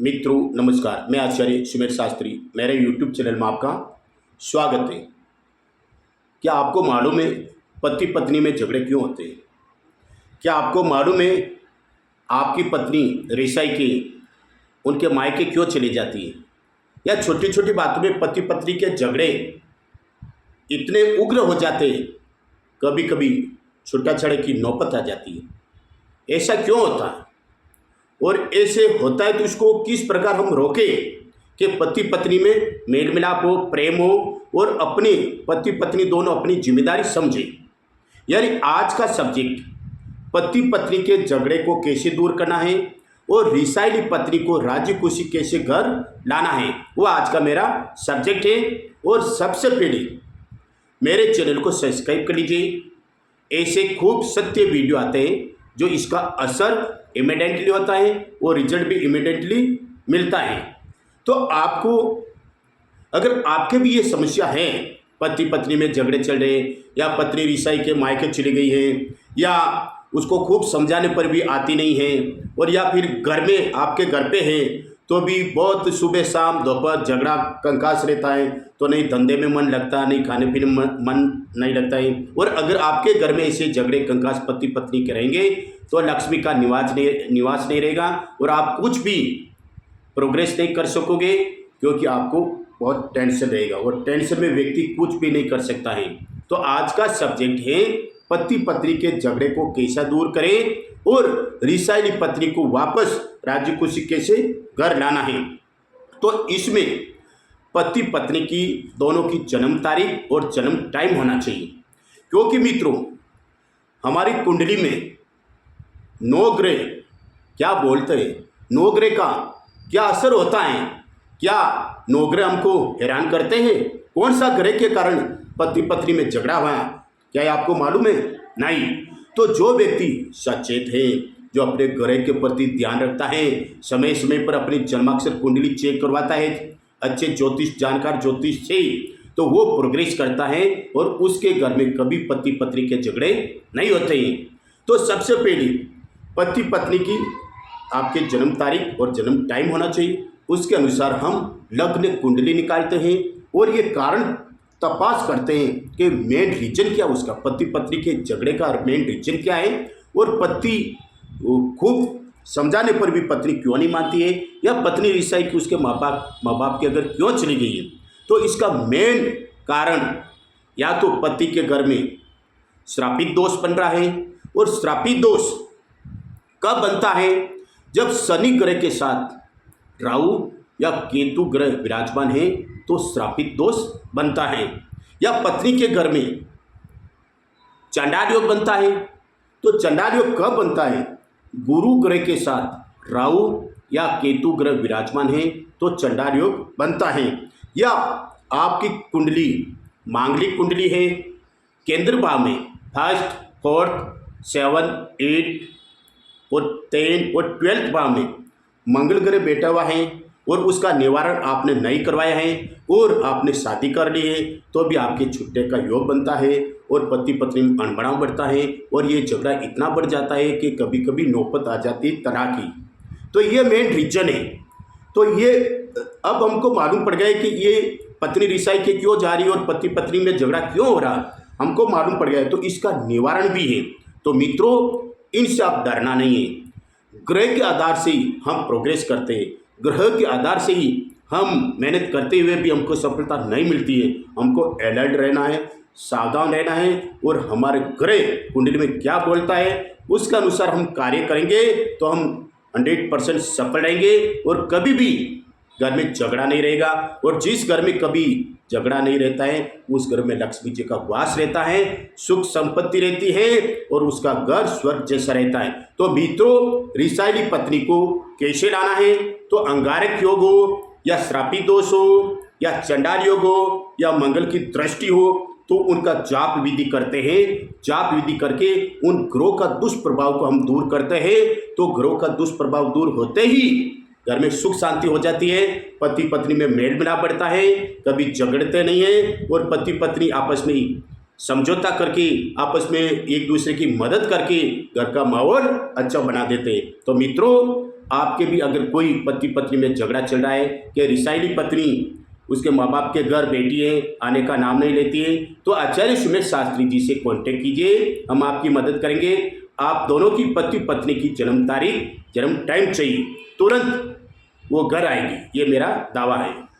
मित्रों नमस्कार, मैं आचार्य सुमेर शास्त्री। मेरे यूट्यूब चैनल में आपका स्वागत है। क्या आपको मालूम है पति पत्नी में झगड़े क्यों होते हैं? क्या आपको मालूम है आपकी पत्नी रिसाई के उनके मायके क्यों चली जाती है? या छोटी छोटी बातों में पति पत्नी के झगड़े इतने उग्र हो जाते हैं, कभी कभी छूटाछेड़ी की नौबत आ जाती है। ऐसा क्यों होता है और ऐसे होता है तो इसको किस प्रकार हम रोके कि पति पत्नी में मेल मिलाप हो, प्रेम हो और अपने पति पत्नी दोनों अपनी जिम्मेदारी समझे। यानी आज का सब्जेक्ट पति पत्नी के झगड़े को कैसे दूर करना है और रिसाइली पत्नी को राजी खुशी कैसे घर लाना है, वो आज का मेरा सब्जेक्ट है। और सबसे पहले मेरे चैनल को सब्सक्राइब कर लीजिए। ऐसे खूब सत्य वीडियो आते हैं जो इसका असर इमीडिएटली होता है और रिजल्ट भी इमीडिएटली मिलता है। तो आपको अगर आपके भी ये समस्या है, पति पत्नी में झगड़े चल रहे या पत्नी रिसाई के मायके चली गई है या उसको खूब समझाने पर भी आती नहीं है और या फिर घर में आपके घर पे है तो भी बहुत सुबह शाम दोपहर झगड़ा कंकास रहता है, तो नहीं धंधे में मन लगता, नहीं खाने पीने में मन नहीं लगता है। और अगर आपके घर में ऐसे झगड़े कंकास पति पत्नी के रहेंगे तो लक्ष्मी का निवास नहीं रहेगा और आप कुछ भी प्रोग्रेस नहीं कर सकोगे, क्योंकि आपको बहुत टेंशन रहेगा और टेंशन में व्यक्ति कुछ भी नहीं कर सकता है। तो आज का सब्जेक्ट है पति पत्नी के झगड़े को कैसा दूर करें और रिसाइली पत्नी को वापस राजी खुशी कैसे घर लाना है। तो इसमें पति पत्नी की दोनों की जन्म तारीख और जन्म टाइम होना चाहिए, क्योंकि मित्रों हमारी कुंडली में 9 ग्रह क्या बोलते हैं, 9 ग्रह का क्या असर होता है, क्या 9 ग्रह हमको हैरान करते हैं? कौन सा ग्रह के कारण पति पत्नी में झगड़ा हुआ, क्या ये आपको मालूम है? नहीं। तो जो व्यक्ति सचेत है, जो अपने ग्रह के प्रति ध्यान रखता है, समय समय पर अपनी जन्माक्षर कुंडली चेक करवाता है अच्छे ज्योतिष जानकार ज्योतिष से, तो वो प्रोग्रेस करता है और उसके घर में कभी पति पत्नी के झगड़े नहीं होते हैं। तो सबसे पहले पति पत्नी की आपके जन्म तारीख और जन्म टाइम होना चाहिए। उसके अनुसार हम लग्न कुंडली निकालते हैं और ये कारण तपास करते हैं कि मेन रीजन क्या, उसका पति पत्नी के झगड़े का मेन रीजन क्या है और पति खूब समझाने पर भी पत्नी क्यों नहीं मानती है या पत्नी रिसाई की उसके माँ बाप के अगर क्यों चली गई है। तो इसका मेन कारण या तो पति के घर में श्रापित दोष बन रहा है, और श्रापित दोष कब बनता है? जब शनि ग्रह के साथ राहु या केतु ग्रह विराजमान है तो श्रापित दोष बनता है। या पत्नी के घर में चंडाल योग बनता है, तो चंडाल योग कब बनता है? गुरु ग्रह के साथ राहु या केतु ग्रह विराजमान है तो चंडाल योग बनता है। या आपकी कुंडली मांगलिक कुंडली है, केंद्र भाव में 1st 4th 7 8 और 10 और 12th भाव में मंगल ग्रह बैठा हुआ है और उसका निवारण आपने नहीं करवाया है और आपने शादी कर ली है, तो भी आपके छुट्टे का योग बनता है और पति पत्नी में अनबनाव बढ़ता है और ये झगड़ा इतना बढ़ जाता है कि कभी कभी नौबत आ जाती है तलाक की। तो ये मेन रीजन है। तो ये अब हमको मालूम पड़ गया कि ये पत्नी रिसाई के क्यों जा रही है और पति पत्नी में झगड़ा क्यों हो रहा, हमको मालूम पड़ गया है। तो इसका निवारण भी है। तो मित्रों इनसे आप डरना नहीं है। ग्रह के आधार से ही हम प्रोग्रेस करते हैं, ग्रह के आधार से ही हम मेहनत करते हुए भी हमको सफलता नहीं मिलती है। हमको अलर्ट रहना है, सावधान रहना है और हमारे ग्रह कुंडली में क्या बोलता है उसके अनुसार हम कार्य करेंगे तो हम 100% सफल रहेंगे और कभी भी घर में झगड़ा नहीं रहेगा। और जिस घर में कभी झगड़ा नहीं रहता है उस घर में लक्ष्मी जी का वास रहता है, सुख संपत्ति रहती है और उसका घर स्वर्ग जैसा रहता है। तो मित्रों रिसाइली पत्नी को कैसे लाना है? तो अंगारक योग हो या श्रापित दोष हो या चंडाल योग हो या मंगल की दृष्टि हो तो उनका जाप विधि करते हैं। जाप विधि करके उन ग्रहों का दुष्प्रभाव को हम दूर करते हैं। तो ग्रहों का दुष्प्रभाव दूर होते ही घर में सुख शांति हो जाती है, पति पत्नी में मेल मिलाप बढ़ता है, कभी झगड़ते नहीं है और पति पत्नी आपस में समझौता करके आपस में एक दूसरे की मदद करके घर का माहौल अच्छा बना देते। तो मित्रों आपके भी अगर कोई पति पत्नी में झगड़ा चल रहा है कि रिसाइली पत्नी उसके माँ बाप के घर बेटी है, आने का नाम नहीं लेती है, तो आचार्य सुमेर शास्त्री जी से कांटेक्ट कीजिए, हम आपकी मदद करेंगे। आप दोनों की पति पत्नी की जन्म तारीख, जन्म टाइम चाहिए, तुरंत वो घर आएगी, ये मेरा दावा है।